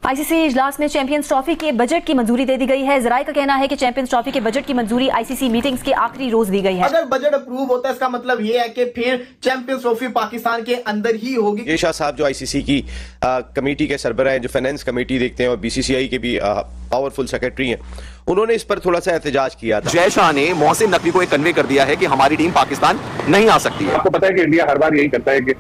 ICC इजलास में champions trophy के बजट की मंजूरी दे दी गई है। जराये का कहना है कि चैंपियंस ट्रॉफी के बजट की मंजूरी आईसीसी मीटिंग्स के आखिरी रोज दी गई है। अगर बजट अप्रूव होता है इसका मतलब ये है कि फिर चैंपियंस ट्रॉफी पाकिस्तान के अंदर ही होगी। ये शाह साहब जो आईसीसी की कमेटी के सरबराह हैं, जो फाइनेंस कमेटी देखते हैं और बीसीसीआई के भी पावरफुल सेक्रेटरी हैं, उन्होंने इस पर थोड़ा सा एहतजाज किया था। जय शाह ने मोहसिन नकवी को एक कन्वे कर दिया है कि हमारी टीम पाकिस्तान नहीं आ सकती है। आपको पता है कि इंडिया हर बार यही करता है कि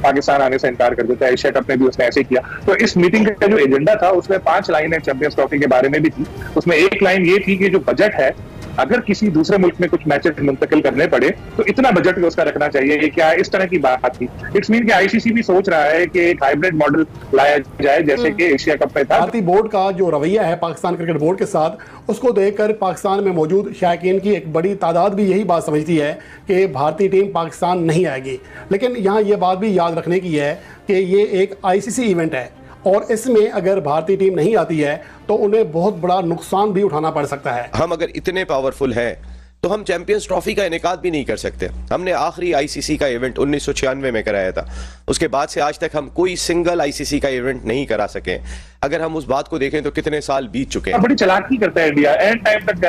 पाकिस्तान आने से इनकार कर देता है। एशिया कप में भी उसने ऐसे ही किया। तो इस मीटिंग का जो एजेंडा था उसमें 5 लाइनें चैंपियंस ट्रॉफी के बारे में भी थी। उसमें एक लाइन ये थी कि जो बजट है, अगर किसी दूसरे मुल्क में कुछ मैचेस मुंतकिल करने पड़े तो इतना बजट उसका रखना चाहिए। ये क्या इस तरह की बात थी। इट्स मीन कि आईसीसी भी सोच रहा है कि एक हाइब्रिड मॉडल लाया जाए जैसे कि एशिया कप में था। भारतीय बोर्ड का जो रवैया है पाकिस्तान क्रिकेट बोर्ड के साथ, उसको देखकर पाकिस्तान में मौजूद शायकीन की एक बड़ी तादाद भी यही बात समझती है कि भारतीय टीम पाकिस्तान नहीं आएगी। लेकिन यहाँ ये बात भी याद रखने की है कि ये एक आईसीसी इवेंट है और इसमें अगर भारतीय टीम नहीं आती है तो उन्हें बहुत बड़ा नुकसान भी उठाना पड़ सकता है। हम अगर इतने पावरफुल हैं तो हम चैंपियंस ट्रॉफी का इनेकाद भी नहीं कर सकते। हमने आखिरी आईसीसी का इवेंट 1996 में कराया था। उसके बाद से आज तक हम कोई सिंगल आईसीसी का इवेंट नहीं करा सके। अगर हम उस बात को देखें तो कितने साल बीत चुके हैं। बड़ी चालाकी करता है इंडिया। एंड टाइम तक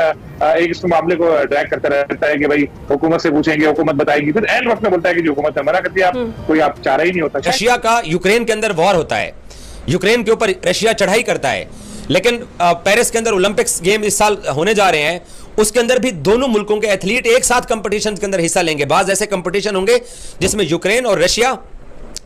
एक इस मामले को ड्रैग करता रहता है कि भाई हुकूमत से पूछेंगे, हुकूमत बताएगी। फिर एंड वक्त में बोलता है कि जो हुकूमत ने मना कर दिया, कोई आप चारा ही नहीं होता। रशिया का यूक्रेन के अंदर वॉर होता है, यूक्रेन के ऊपर रशिया चढ़ाई करता है, लेकिन पेरिस के अंदर ओलंपिक्स गेम इस साल होने जा रहे हैं। उसके अंदर भी दोनों मुल्कों के एथलीट एक साथ कंपटीशन के अंदर हिस्सा लेंगे। बाज ऐसे कंपटीशन होंगे जिसमें यूक्रेन और रशिया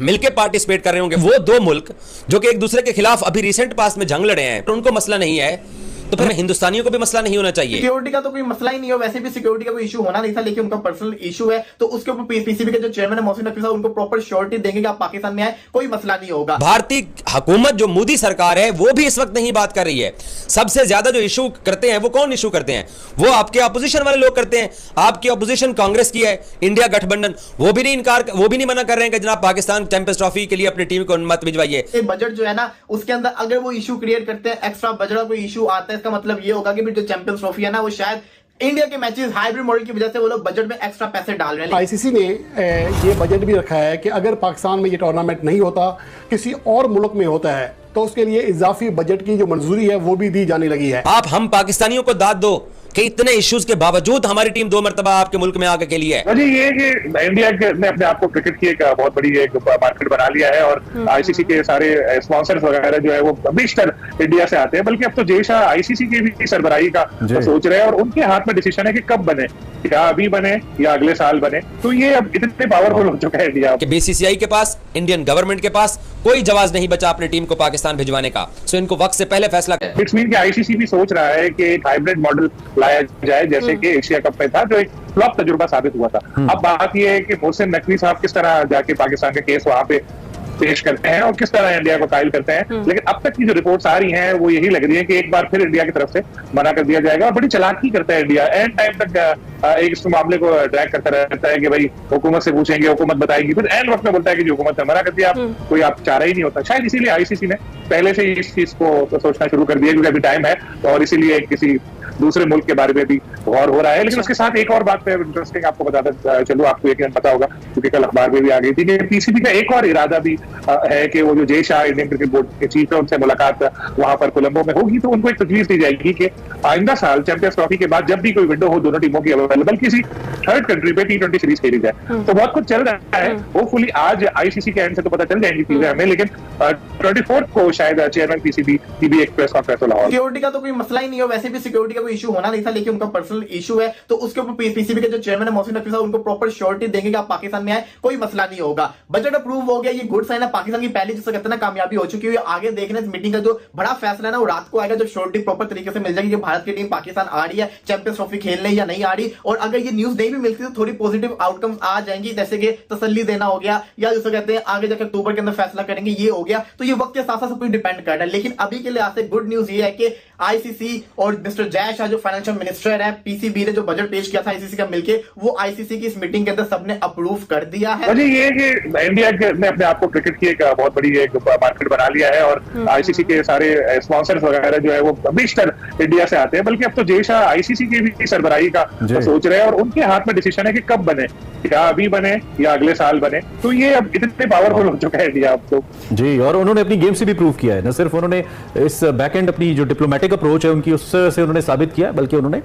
मिलकर पार्टिसिपेट कर रहे होंगे। वो दो मुल्क जो कि एक दूसरे के खिलाफ अभी रिसेंट पास में जंग लड़े हैं, तो उनको मसला नहीं है, तो फिर हिंदुस्तानियों को भी मसला नहीं होना चाहिए। सिक्योरिटी का तो कोई मसला ही नहीं हो। वैसे भी सिक्योरिटी का कोई इशू होना नहीं था, लेकिन उनका पर्सनल इशू है तो उसके ऊपर पीसीबी के जो चेयरमैन है मोहसिन नकवी साहब, उनको प्रॉपर श्योरिटी देंगे कि आप पाकिस्तान में आए, कोई मसला नहीं होगा। भारतीय हुकूमत जो मोदी सरकार है वो भी इस वक्त नहीं बात कर रही है। सबसे ज्यादा जो इशू करते हैं वो कौन इशू करते हैं? वो आपके अपोजिशन वाले लोग करते हैं। आपकी अपोजिशन कांग्रेस की है, इंडिया गठबंधन, वो भी नहीं मना कर रहे हैं कि जनाब पाकिस्तान चैंपियंस ट्रॉफी के लिए अपनी टीम को मत भिजवाइए। बजट जो है ना उसके अंदर अगर वो इशू क्रिएट करते हैं, एक्स्ट्रा बजट का कोई इशू आता है, इसका मतलब ये होगा कि जो चैंपियंस ट्रॉफी है ना वो शायद इंडिया के मैचेस हाइब्रिड मॉडल की वजह से वो लोग बजट में एक्स्ट्रा पैसे डाल रहे हैं। आईसीसी ने ये बजट भी रखा है कि अगर पाकिस्तान में ये टूर्नामेंट नहीं होता, किसी और मुल्क में होता है, तो उसके लिए इजाफी बजट की जो मंजूरी है वो भी दी जाने लगी है। आप हम पाकिस्तानियों को दाद दो कि इतने इश्यूज के बावजूद हमारी टीम 2 मरतबा आपके मुल्क में आगे के लिए है। जी, ये कि इंडिया ने अपने आप को क्रिकेट की एक बहुत बड़ी एक मार्केट बना लिया है और आईसीसी के सारे स्पॉन्सर्स वगैरह जो है वो बेशतर इंडिया से आते हैं। बल्कि अब तो जय शाह आईसीसी की भी सरबराही का सोच रहे हैं और उनके हाथ में डिसीजन है कि कब बने, क्या अभी बने या अगले साल बने। तो ये अब इतने पावरफुल हो चुका है इंडिया कि बीसीसीआई के पास, इंडियन गवर्नमेंट के पास कोई जवाब नहीं बचा अपनी टीम को पाकिस्तान भिजवाने का। सो इनको वक्त से पहले फैसला करें। इट्स मीन कि आईसीसी भी सोच रहा है कि एक हाइब्रिड मॉडल लाया जाए जैसे कि एशिया कप में था, जो एक फ्लॉप तजुर्बा साबित हुआ था। अब बात यह है कि मोहसिन नकवी साहब किस तरह जाके पाकिस्तान का केस वहां पे पेश करते हैं और किस तरह इंडिया को कायल करते हैं। लेकिन अब तक की जो रिपोर्ट्स आ रही हैं वो यही लग रही है कि एक बार फिर इंडिया की तरफ से मना कर दिया जाएगा। बड़ी चालाकी करता है इंडिया। एंड टाइम तक एक इस मामले को ड्रैग करता रहता है कि भाई हुकूमत से पूछेंगे, हुकूमत बताएगी। फिर एंड वक्त में बोलता है कि जो हुकूमत ने मना कर दिया, कोई आप चारा ही नहीं होता। शायद इसीलिए आईसीसी ने पहले से इस चीज को सोचना शुरू कर दिया क्योंकि अभी टाइम है और इसीलिए किसी दूसरे मुल्क के बारे में भी गौर हो रहा है। लेकिन उसके साथ एक और बात इंटरेस्टिंग आपको बताता चलो, आपको यकीन पता होगा क्योंकि कल अखबार में भी आ गई थी कि पीसीबी का एक और इरादा भी है कि वो जो Jay Shah Indian cricket board के चीफ है उनसे मुलाकात वहां पर कोलंबो में होगी। तो उनको एक तजवीज दी जाएगी कि आइंदा साल चैंपियंस ट्रॉफी के बाद जब भी कोई विंडो हो दोनों टीमों की अवेलेबल, किसी थर्ड कंट्री पे T20 सीरीज खेली जाए। तो बहुत कुछ चल रहा है। होपफुली आज आईसीसी के एंड से तो पता चल जाएंगी चीजें हमें, लेकिन 24 को शायद चेयरमैन पीसीबी की भी एक प्रेस कॉन्फ्रेंस होगा। सिक्योरिटी का तो कोई मसला ही नहीं हो। वैसे भी सिक्योरिटी का कोई इशू होना नहीं था, लेकिन उनका पर्सनल इशू है तो उसके ऊपर पीसीबी के जो चेयरमैन है मोहसिन नकवी साहब, उनको प्रॉपर श्योरिटी देंगे कि आप पाकिस्तान में आए, कोई मसला नहीं होगा। बजट अप्रूव हो गया, ये गुड साइन है। पाकिस्तान की पहली जिससे कहते हैं कामयाबी हो चुकी है। आगे देखना इस मीटिंग का जो बड़ा फैसला है ना वो रात को आएगा, जब श्योरिटी प्रॉपर तरीके से मिल जाएगी कि भारत की टीम पाकिस्तान आ रही है चैंपियंस ट्रॉफी खेलने या नहीं आ रही। और अगर ये न्यूज नहीं भी मिलती तो थोड़ी पॉजिटिव आउटकम्स आ जाएंगी, जैसे कि तसल्ली देना हो गया या जिसे कहते हैं आगे जाकर अक्टूबर के अंदर फैसला करेंगे, ये हो गया। तो ये वक्त के साथ साथ सब कुछ डिपेंड कर रहा है। लेकिन अभी के लिए आज से गुड न्यूज ये है कि आईसीसी और मिस्टर जय शाह जो फाइनेंशियल मिनिस्टर है, पीसीबी ने जो बजट पेश किया था आईसीसी का मिलके, वो आईसीसी की इस मीटिंग के अंदर सबने अप्रूव कर दिया है। ये कि इंडिया ने अपने आप को क्रिकेट क्रिकेट की एक बहुत बड़ी एक मार्केट बना लिया है और आईसीसी के सारे स्पॉन्सर्स वगैरह जो है वो बेशतर इंडिया से आते हैं, बल्कि अब तो जय शाह आईसीसी की भी सरबराही का सोच रहे हैं और उनके हाथ में डिसीजन है कि कब बने, क्या अभी बने या अगले साल बने। तो ये अब इतने पावरफुल हो चुका है इंडिया अब तो जी। और उन्होंने अपनी गेम से भी प्रूव किया है, न सिर्फ उन्होंने इस बैकएंड अपनी जो डिप्लोमेटिक अप्रोच है उनकी उससे उन्होंने साबित किया, बल्कि उन्होंने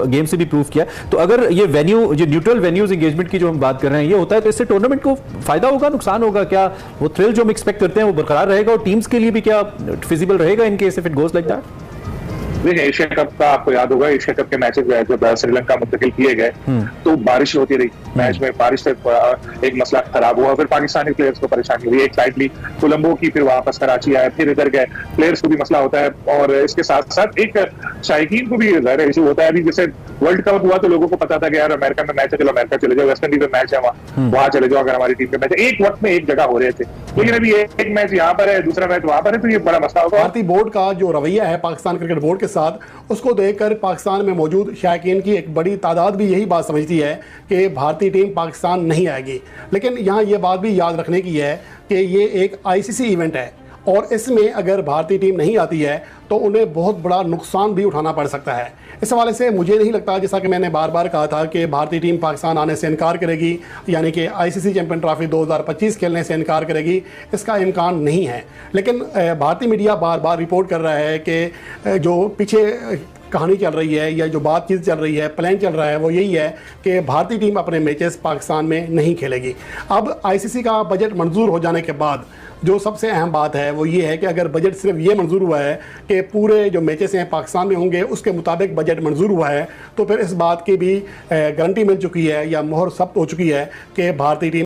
गेम से भी प्रूव किया। तो अगर ये वेन्यू, जो न्यूट्रल वेन्यूज एंगेजमेंट की जो हम बात कर रहे हैं, ये होता है तो इससे टूर्नामेंट को फायदा होगा, नुकसान होगा? क्या वो थ्रिल जो हम एक्सपेक्ट करते हैं वो बरकरार रहेगा और टीम्स के लिए भी क्या फिजिबल रहेगा in case if it goes like that? देखिए, एशिया कप का आपको याद होगा, एशिया कप के मैचेस जब श्रीलंका मुंतकिल किए गए तो बारिश होती रही, मैच में बारिश से एक मसला खराब हुआ, फिर पाकिस्तानी प्लेयर्स को परेशानी हुई, एक साइड ली कोलंबो की, फिर वापस कराची आए, फिर इधर गए, प्लेयर्स को भी मसला होता है और इसके साथ साथ एक शायकीन को भी ज़ाहिर इशू होता है। अभी जैसे वर्ल्ड कप हुआ तो लोगों को पता था कि यार अमेरिका में मैच है, चलो अमेरिका चले जाओ, वेस्ट इंडीज में मैच है वहां चले जाओ, अगर हमारी टीम के मैच है, एक वक्त में एक जगह हो रहे थे। लेकिन अभी एक मैच यहाँ पर है, दूसरा मैच वहां पर है, तो ये बड़ा मसला होगा। भारतीय बोर्ड का जो रवैया है पाकिस्तान क्रिकेट बोर्ड के साथ, उसको देखकर पाकिस्तान में मौजूद शायकीन की एक बड़ी तादाद भी यही बात समझती है कि भारतीय टीम पाकिस्तान नहीं आएगी। लेकिन यहाँ ये बात भी याद रखने की है कि ये एक आईसीसी इवेंट है और इसमें अगर भारतीय टीम नहीं आती है तो उन्हें बहुत बड़ा नुकसान भी उठाना पड़ सकता है। इस हवाले से मुझे नहीं लगता, जैसा कि मैंने बार बार कहा था, कि भारतीय टीम पाकिस्तान आने से इनकार करेगी, यानी कि आईसीसी चैंपियन ट्रॉफी 2025 खेलने से इनकार करेगी, इसका इम्कान नहीं है। लेकिन भारतीय मीडिया बार बार रिपोर्ट कर रहा है कि जो पीछे कहानी चल रही है या जो बातचीत चल रही है, प्लान चल रहा है, वो यही है कि भारतीय टीम अपने मैचेस पाकिस्तान में नहीं खेलेगी। अब आईसीसी का बजट मंजूर हो जाने के बाद जो सबसे अहम बात है वो ये है कि अगर बजट सिर्फ ये मंजूर हुआ है कि पूरे जो मैचेस हैं पाकिस्तान में होंगे, उसके मुताबिक बजट मंजूर हुआ है, तो फिर इस बात की भी गारंटी मिल चुकी है या मोहर सख्त हो चुकी है कि भारतीय टीम